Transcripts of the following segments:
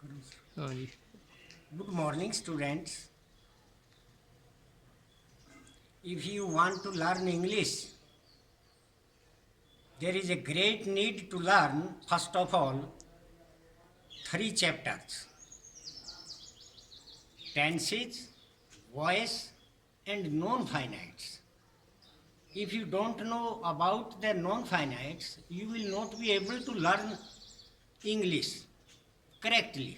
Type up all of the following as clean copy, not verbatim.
हाँ जी। Good morning, students. If you want to learn English, there is a great need to learn, first of all, three chapters: tenses, voice, and non-finites. If you don't know about the non-finites, you will not be able to learn English correctly.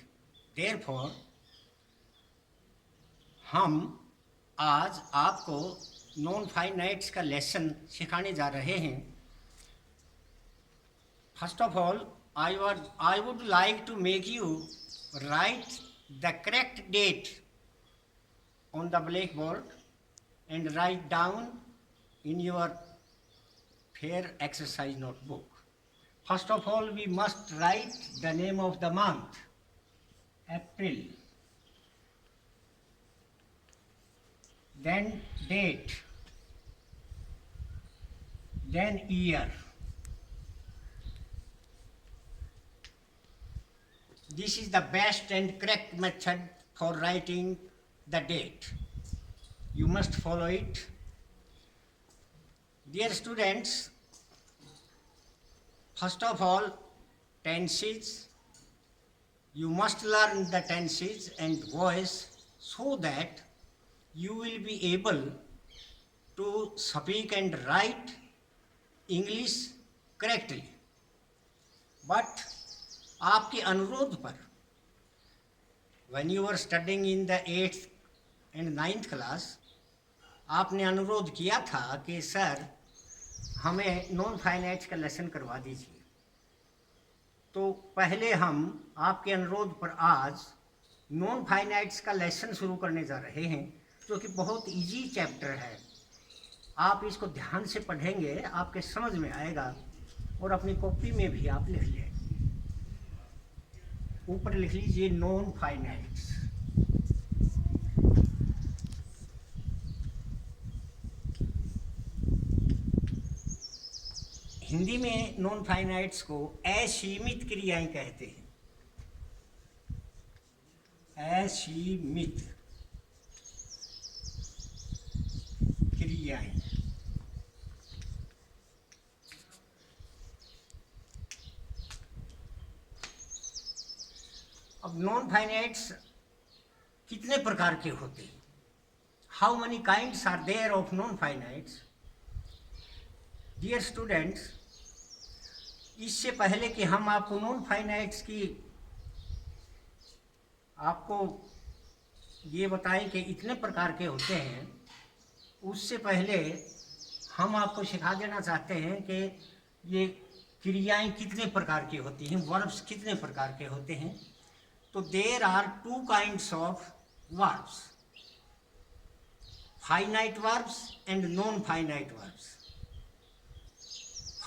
Therefore, हम आज आपको non finites का lesson सिखाने जा रहे हैं. First of all, I would like to make you write the correct date on the blackboard and write down in your fair exercise notebook. First of all, we must write the name of the month, April, then date, then year. This is the best and correct method for writing the date. You must follow it. Dear students, first of all, tenses. You must learn the tenses and voice so that you will be able to speak and write English correctly. But आपके अनुरोध पर, when you were studying in the 8th and 9th class, आपने अनुरोध किया था कि sir हमें non finites का लेसन करवा दीजिए. तो पहले हम आपके अनुरोध पर आज नॉन फाइनाइट्स का लेसन शुरू करने जा रहे हैं, जो कि बहुत इजी चैप्टर है. आप इसको ध्यान से पढ़ेंगे, आपके समझ में आएगा और अपनी कॉपी में भी आप लिख लें. ऊपर लिख लीजिए नॉन फाइनाइट्स. हिंदी में नॉन फाइनाइट्स को असीमित क्रियाएं कहते हैं. असीमित क्रियाएं. अब नॉन फाइनाइट्स कितने प्रकार के होते हैं? How many kinds are there of non finites? Dear students, इससे पहले कि हम आपको नॉन फाइनाइट्स की आपको ये बताएं कि इतने प्रकार के होते हैं, उससे पहले हम आपको सिखा देना चाहते हैं कि ये क्रियाएं कितने प्रकार की होती हैं, वर्ब्स कितने प्रकार के होते हैं. तो there are two kinds of verbs, finite verbs and non finite verbs.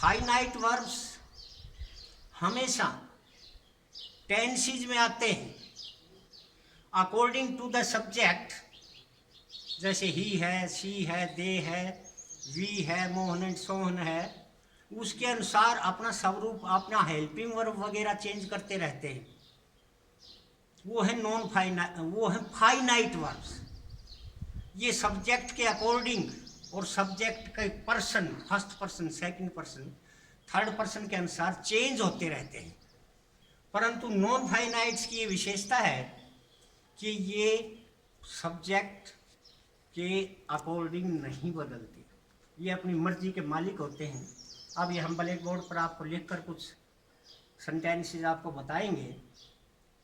Finite verbs हमेशा टेंसेज में आते हैं अकॉर्डिंग टू द सब्जेक्ट. जैसे ही है, शी है, दे है, वी है, मोहन एंड सोहन है. उसके अनुसार अपना स्वरूप, अपना हेल्पिंग वर्ब वगैरह चेंज करते रहते हैं. वो है फाइनाइट वर्ब्स. ये सब्जेक्ट के अकॉर्डिंग और सब्जेक्ट के person, first person, second person, third person के अनुसार चेंज होते रहते हैं. परंतु नॉन फाइनाइट्स की ये विशेषता है कि ये सब्जेक्ट के अकॉर्डिंग नहीं बदलते. ये अपनी मर्जी के मालिक होते हैं. अब ये हम ब्लैक बोर्ड पर आपको लिखकर कुछ सेंटेंसेस आपको बताएंगे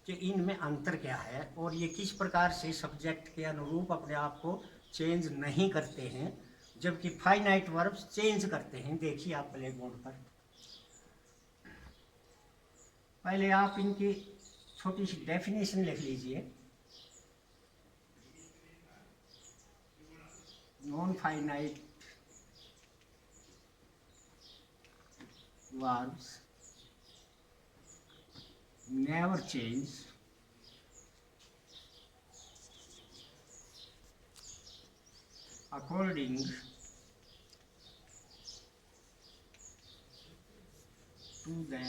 कि इनमें अंतर क्या है और ये किस प्रकार से सब्जेक्ट के अनुरूप अपने आप को चेंज नहीं करते हैं, जबकि फाइनाइट वर्ब्स चेंज करते हैं. देखिए आप ब्लैक बोर्ड पर. पहले आप इनकी छोटी सी डेफिनेशन लिख लीजिए. Non finite verbs never change according to the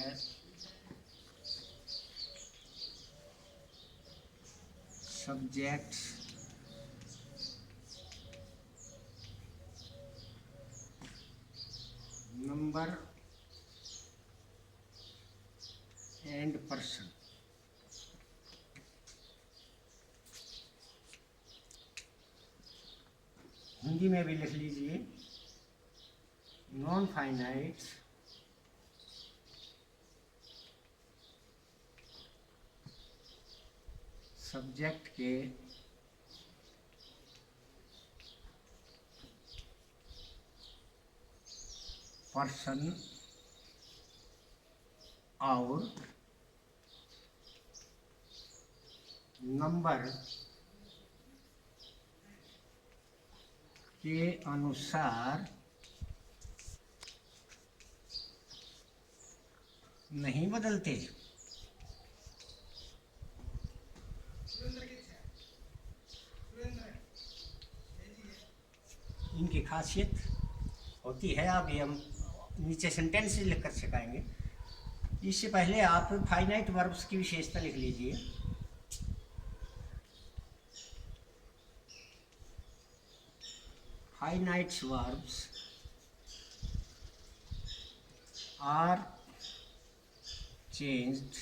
subjects number and person। Hindi में भी लिख लीजिए, नॉन फाइनाइट सब्जेक्ट के पर्सन और नंबर के अनुसार नहीं बदलते। इनकी खासियत होती है, अभी हम नीचे सेंटेंस लिख कर सिखाएंगे। इससे पहले आप फाइनाइट वर्ब्स की विशेषता लिख लीजिए। फाइनाइट वर्ब्स आर चेंज्ड,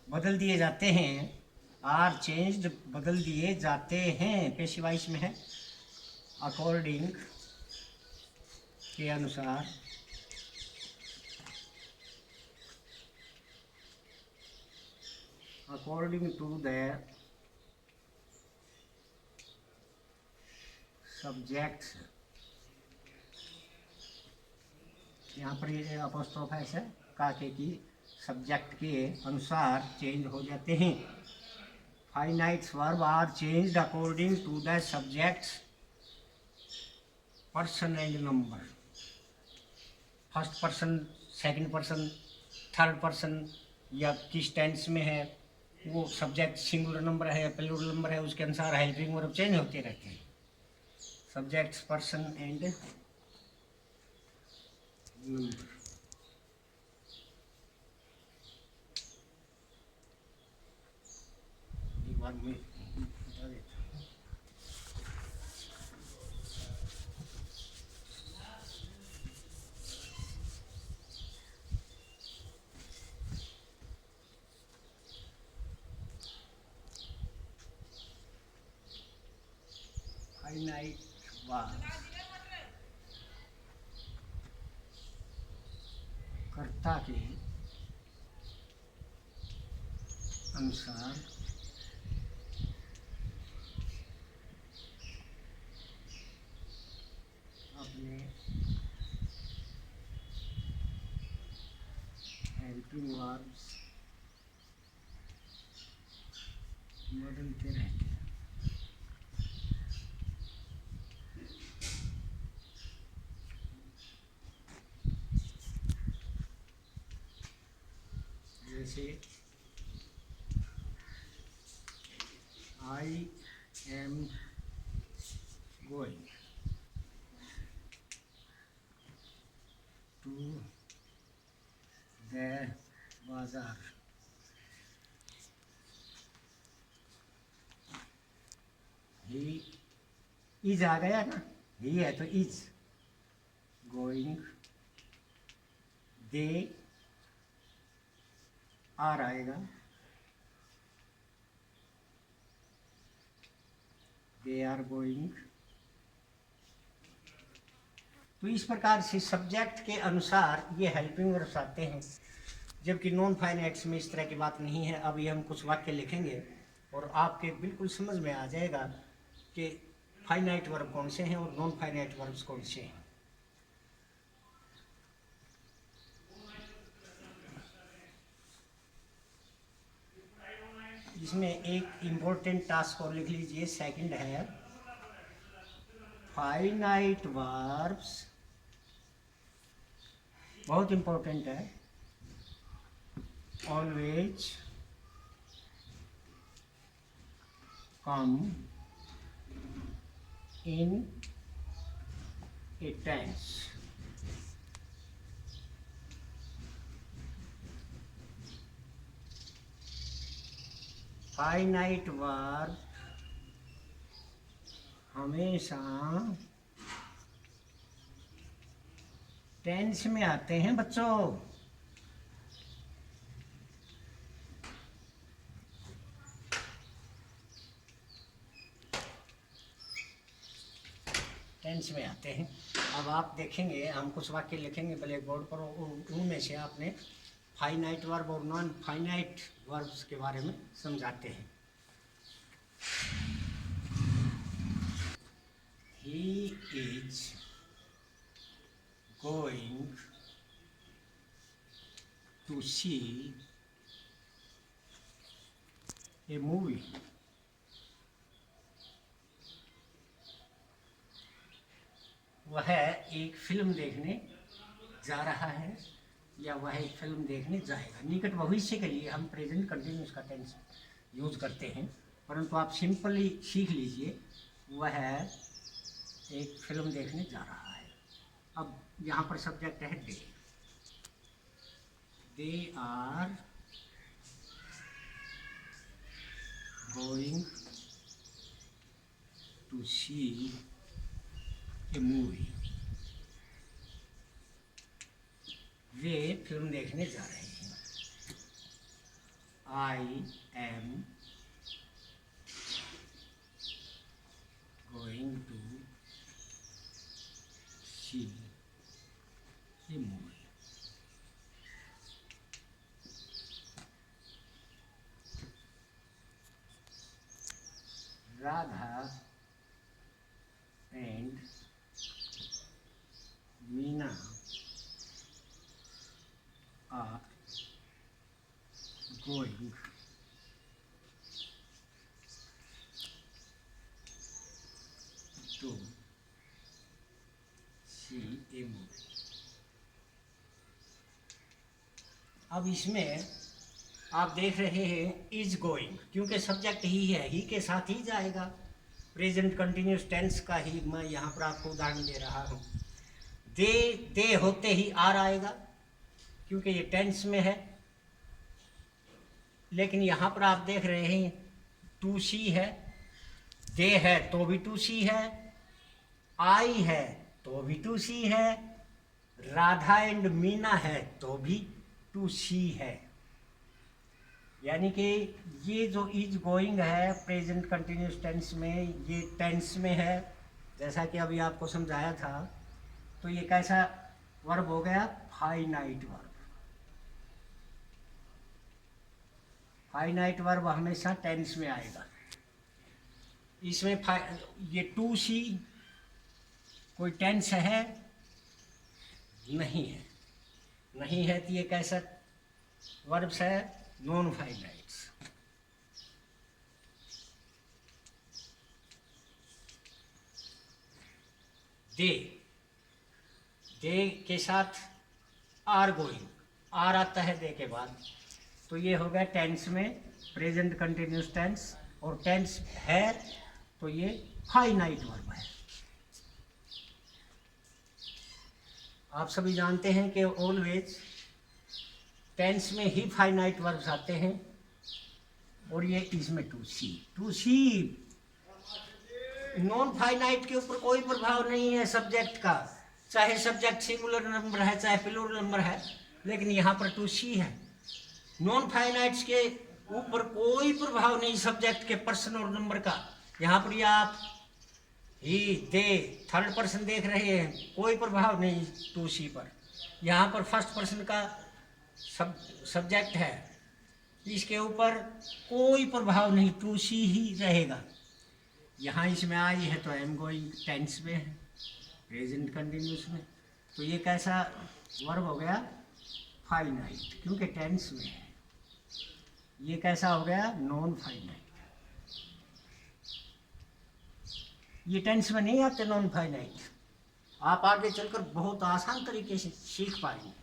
बदल दिए जाते हैं। आर चेंज्ड, बदल दिए जाते हैं, पैसिव वॉइस में है। अकॉर्डिंग के अनुसार, अकॉर्डिंग टू द सब्जेक्ट्स, यहाँ पर ये अपॉस्ट्रोफ है काके की, सब्जेक्ट के अनुसार चेंज हो जाते हैं। Finite verb are changed according to the subjects person and number. First person, second person, third person या किस टेंस में है, वो सब्जेक्ट सिंगुलर नंबर है, प्लूरल नंबर है, उसके अनुसार हेल्पिंग वर्ब चेंज होते रहते हैं। Subjects, person and number. एक बार मैं बता देता हूँ। फाइनाइट वर्ब कर्ता के अनुसार अपने हेल्पिंग वर्ब्स बदलते रहते हैं। जैसे I am going to the bazaar. He is आ गया ना, ही है तो इज, गोइंग, दे आर आएगा, दे आर गोइंग। तो इस प्रकार से सब्जेक्ट के अनुसार ये हेल्पिंग वर्ब्स आते हैं, जबकि नॉन फाइनाइट्स में इस तरह की बात नहीं है। अभी हम कुछ वाक्य लिखेंगे और आपके बिल्कुल समझ में आ जाएगा कि फाइनाइट वर्ब कौन से हैं और नॉन फाइनाइट वर्ब्स कौन से हैं। इसमें एक इम्पोर्टेंट टास्क और लिख लीजिए, सेकंड है फाइनाइट वर्ब्स, बहुत इम्पोर्टेंट है, ऑलवेज कम इन ए टेंस। फाइनाइट वर्ब हमेशा टेंस में आते हैं बच्चों। टेंस में आते हैं। अब आप देखेंगे, हम कुछ वाक्य लिखेंगे ब्लैक बोर्ड पर, उनमें से आपने फाइनाइट वर्ब और नॉन फाइनाइट वर्ब्स के बारे में समझाते हैं। He is going to see a movie. वह एक फिल्म देखने जा रहा है या वह एक फिल्म देखने जाएगा। निकट भविष्य के लिए हम प्रेजेंट कंटिन्यूस का टेंस यूज करते हैं, परंतु आप सिंपली सीख लीजिए वह एक फिल्म देखने जा रहा है। अब यहाँ पर सब्जेक्ट है they. They are going to see a movie. वे फिल्म देखने जा रहे हैं। I am going to see a movie. Radha and Meena are going to see a movie। अब इसमें आप देख रहे हैं इज गोइंग, क्योंकि सब्जेक्ट ही है, ही के साथ ही जाएगा। प्रेजेंट कंटिन्यूस टेंस का ही मैं यहाँ पर आपको उदाहरण दे रहा हूँ। दे होते ही आर आएगा, क्योंकि ये टेंस में है। लेकिन यहाँ पर आप देख रहे हैं टू सी है, दे है तो भी टू सी है, आई है तो भी टू सी है, राधा एंड मीना है तो भी टू सी है। यानी कि ये जो इज गोइंग है प्रेजेंट कंटिन्यूस टेंस में, ये टेंस में है, जैसा कि अभी आपको समझाया था। तो ये कैसा वर्ब हो गया? Finite verb. फाइनाइट वर्ब हमेशा टेंस में आएगा। इसमें ये टू सी कोई टेंस है? नहीं है। नहीं है तो ये कैसा वर्ब्स है? Non finites. दे के साथ आर गोइंग, आर आता है दे के बाद, तो ये हो गया टेंस में प्रेजेंट कंटिन्यूस टेंस। और टेंस है तो ये फाइनाइट वर्ब है। आप सभी जानते हैं कि ऑलवेज टेंस में ही फाइनाइट वर्ब्स आते हैं। और ये इसमें टू सी नॉन फाइनाइट के ऊपर कोई प्रभाव नहीं है सब्जेक्ट का, चाहे सब्जेक्ट सिंगुलर नंबर है चाहे प्लूरल नंबर है, लेकिन यहाँ पर टू सी है। नॉन फाइनाइट्स के ऊपर कोई प्रभाव नहीं सब्जेक्ट के पर्सन और नंबर का। यहाँ पर आप ही दे थर्ड पर्सन देख रहे हैं, कोई प्रभाव नहीं टू सी पर। यहाँ पर फर्स्ट पर्सन का सब्जेक्ट है, इसके ऊपर कोई प्रभाव नहीं, टू सी ही रहेगा। यहाँ इसमें आई है तो आई एम गोइंग टेंस में है, प्रेजेंट कंटिन्यूस में। तो ये कैसा वर्ब हो गया? फाइनाइट, क्योंकि टेंस में है। ये कैसा हो गया? Non finite. ये टेंस में नहीं आते नॉन फाइनाइट। आप आगे चलकर बहुत आसान तरीके से सीख पाएंगे।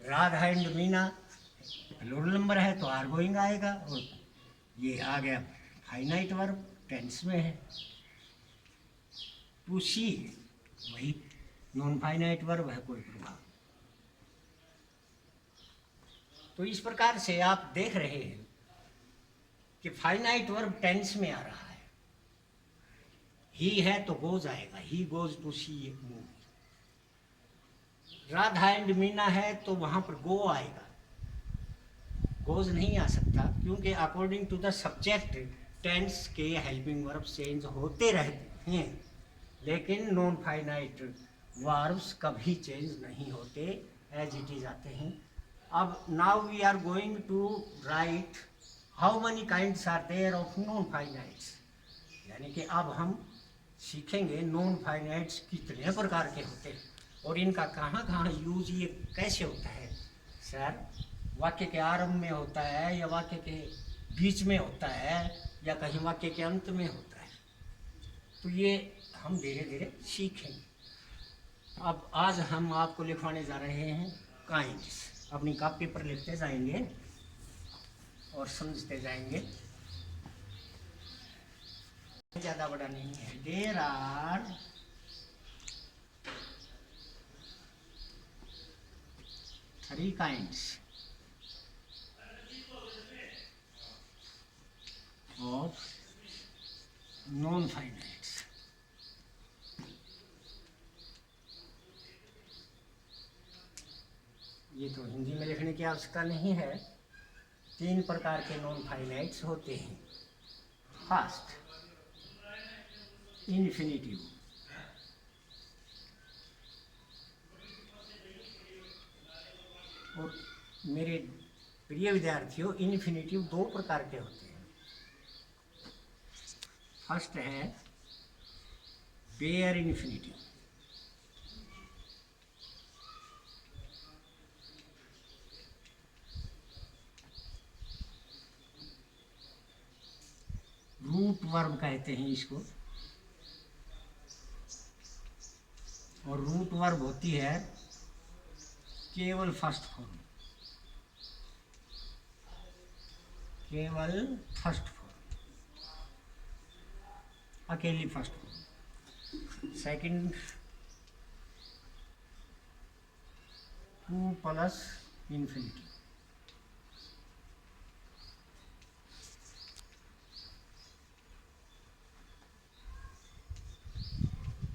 Radha and Meena plural number है तो आर गोइंग आएगा, और ये आ गया फाइनाइट वर्ब, टेंस में है। टू सी वही नॉन फाइनाइट वर्ब है, कोई प्रभाव। तो इस प्रकार से आप देख रहे हैं कि फाइनाइट वर्ब टेंस में आ रहा है। ही है तो गोज आएगा, he goes to see a movie. Radha and Meena है तो वहां पर गो आएगा, गोज नहीं आ सकता, क्योंकि according to the subject tense के हेल्पिंग वर्ब चेंज होते रहते हैं, लेकिन नॉन फाइनाइट वर्ब्स कभी चेंज नहीं होते, एज इट इज आते हैं। अब now we are going to write how many kinds are there of non finites, यानी कि अब हम सीखेंगे नॉन फाइनाइट्स कितने प्रकार के होते हैं और इनका कहाँ कहाँ यूज ये कैसे होता है। सर, वाक्य के आरंभ में होता है या वाक्य के बीच में होता है या कहीं वाक्य के अंत में होता है, तो ये हम धीरे धीरे सीखेंगे। अब आज हम आपको लिखवाने जा रहे हैं काइंड्स। अपनी कॉपी पर लिखते जाएंगे और समझते जाएंगे, ज़्यादा बड़ा नहीं है। There are three kinds of non finites. ये तो हिंदी में लिखने की आवश्यकता नहीं है। 3 प्रकार के नॉन फाइनाइट्स होते हैं। First, infinitive. और मेरे प्रिय विद्यार्थियों, इन्फिनिटिव 2 प्रकार के होते हैं। फर्स्ट है बेयर इन्फिनिटिव। रूट वर्ब कहते हैं इसको, और रूट वर्ब होती है केवल फर्स्ट फॉर्म, केवल फर्स्ट फॉर्म, अकेली first form. Second, 2 plus infinity.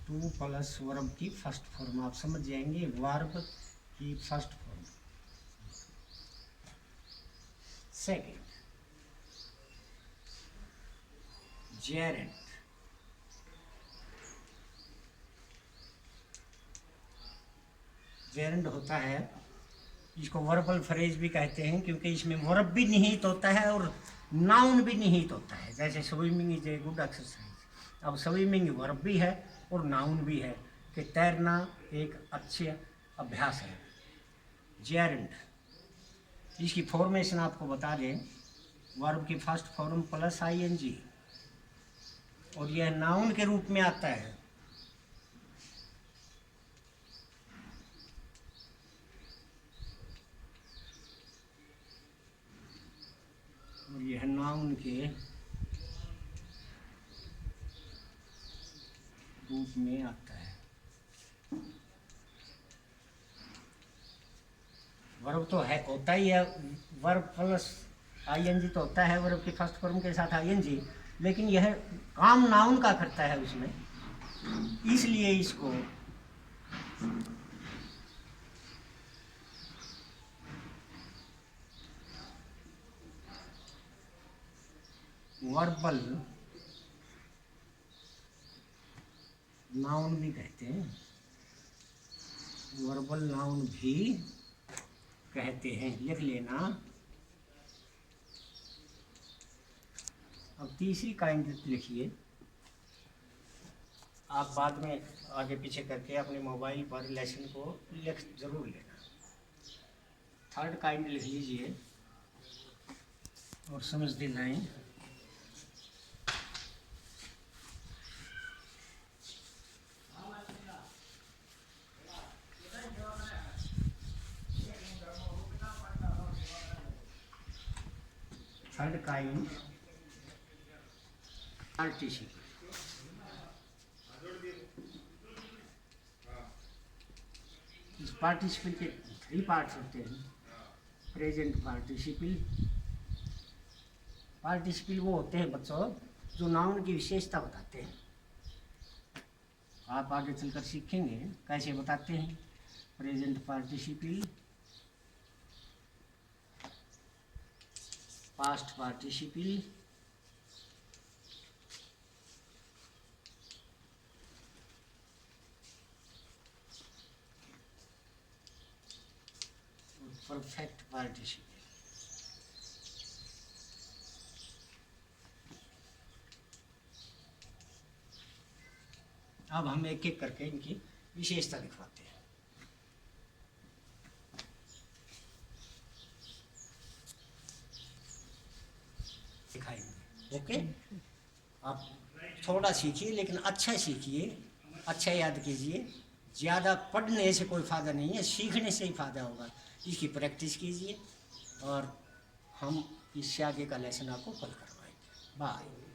Two plus verb की फर्स्ट फॉर्म, आप समझ जाएंगे, वर्ब की first form. Second, Geraint. Geraint होता है, इसको वर्बल फ्रेज भी कहते हैं, क्योंकि इसमें वर्ब भी निहित होता है और नाउन भी निहित होता है। जैसे swimming is a good exercise. अब स्विमिंग वर्ब भी है और नाउन भी है कि तैरना एक अच्छे अभ्यास है। जेरेंट, इसकी फॉर्मेशन आपको बता दें, वर्ब की फर्स्ट फॉर्म प्लस आईएनजी, और यह नाउन के रूप में आता है। और यह नाउन के रूप में आता है। वर्ब तो है, होता ही है, वर्ब प्लस आईएनजी तो होता है वर्ब की फर्स्ट फॉर्म के साथ आईएनजी, लेकिन यह काम नाउन का करता है उसमें, इसलिए इसको वर्बल नाउन भी कहते हैं, वर्बल नाउन भी कहते हैं, लिख लेना। अब तीसरी काइंड लिखिए, आप बाद में आगे पीछे करके अपने मोबाइल पर लेसन को लिख जरूर लेना। थर्ड काइंड लिख लीजिए और समझते जाएं। Third kind participle. इस पार्टिसिपल के 3 पार्ट्स होते हैं। प्रेजेंट पार्टिसिपल, पार्टिसिपल वो होते हैं बच्चों जो नाउन की विशेषता बताते हैं। आप आगे चलकर सीखेंगे कैसे बताते हैं। Present participle, past participle, perfect participle. अब हम एक एक करके इनकी विशेषता दिखवाते हैं। दिखाएंगे। ओके, आप थोड़ा सीखिए लेकिन अच्छा सीखिए, अच्छा याद कीजिए। ज़्यादा पढ़ने से कोई फ़ायदा नहीं है, सीखने से ही फ़ायदा होगा। इसकी प्रैक्टिस कीजिए और हम इससे आगे का लेसन आपको कल करवाएंगे। बाय।